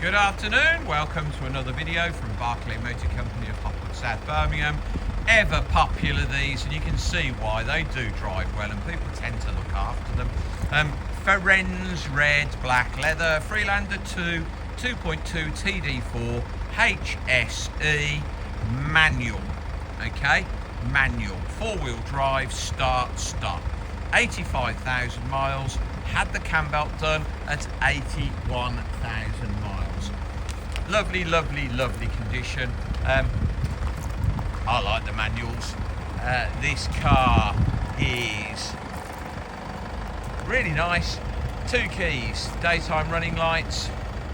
Good afternoon, welcome to another video from Barclay Motor Company of Hopwood, South Birmingham. Ever popular these, and you can see why. They do drive well and people tend to look after them. Ferenz red black leather Freelander 2 2.2 TD4 HSE manual. Okay, manual, four-wheel drive, start stop, 85,000 miles. Had the cam belt done at 81,000 miles. Lovely, lovely, lovely condition. I like the manuals. This car is really nice. Two keys, daytime running lights,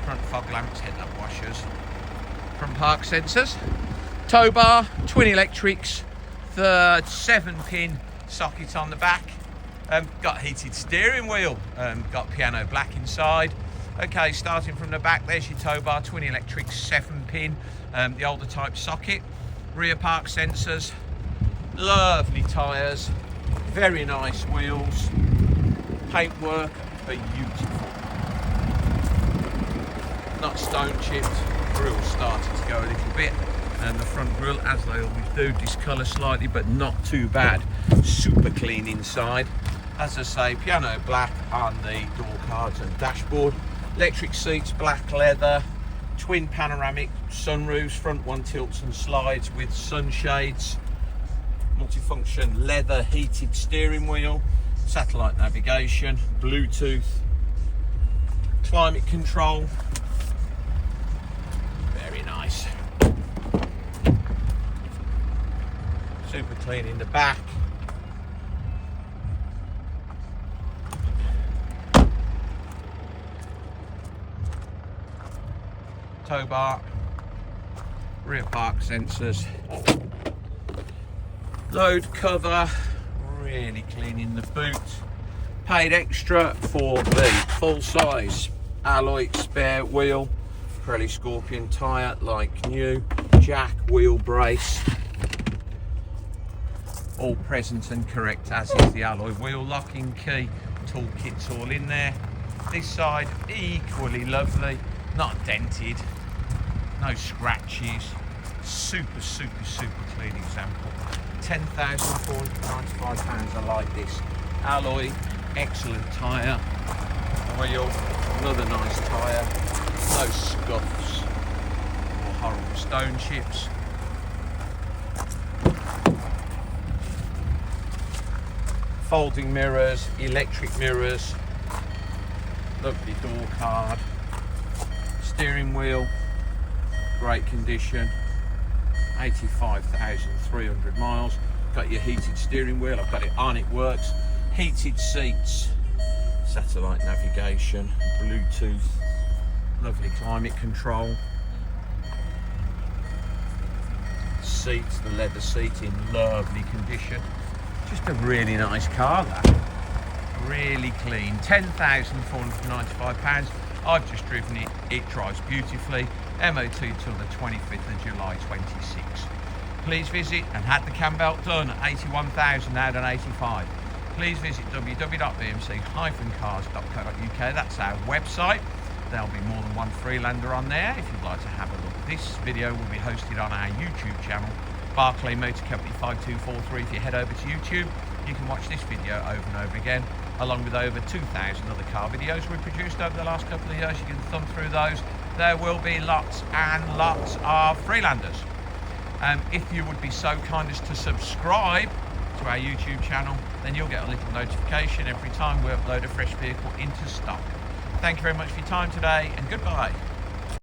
front fog lamps, headlamp washers, front park sensors, tow bar, twin electrics, the 7-pin socket on the back. Got heated steering wheel, got piano black inside. Okay, starting from the back, there's your tow bar, twin electric 7-pin, the older type socket, rear park sensors, lovely tyres, very nice wheels, paintwork, beautiful. Not stone chipped, grille started to go a little bit, and the front grille, as they always do, discolour slightly, but not too bad. Super clean inside. As I say, piano black on the door cards and dashboard. Electric seats, black leather, twin panoramic sunroofs, front one tilts and slides with sunshades, multifunction leather heated steering wheel, satellite navigation, Bluetooth, climate control. Very nice. Super clean in the back. Tow bar, rear park sensors, load cover, really clean in the boot. Paid extra for the full size alloy spare wheel, Pirelli Scorpion tyre like new, jack wheel brace, all present and correct, as is the alloy wheel, locking key, toolkit's all in there. This side equally lovely, not dented, no scratches, super clean example. £10,495. I like this. Alloy, excellent tyre, wheel, another nice tyre, no scuffs or horrible stone chips. Folding mirrors, electric mirrors, lovely door card, steering wheel, great condition, 85,300 miles. Got your heated steering wheel, I've got it on, it works. Heated seats, satellite navigation, Bluetooth, lovely climate control. Seats, the leather seat in lovely condition. Just a really nice car, that. Really clean. £10,495. I've just driven it. It drives beautifully. MOT till the 25th of July 26. Please visit, and had the cam belt done at 81,000 out on 85. Please visit www.bmc-cars.co.uk. That's our website. There'll be more than one Freelander on there if you'd like to have a look. This video will be hosted on our YouTube channel, Barclay Motor Company 5243. If you head over to YouTube, you can watch this video over and over again, along with over 2,000 other car videos we've produced over the last couple of years. You can thumb through those. There will be lots and lots of Freelanders. If you would be so kind as to subscribe to our YouTube channel, then you'll get a little notification every time we upload a fresh vehicle into stock. Thank you very much for your time today, and goodbye.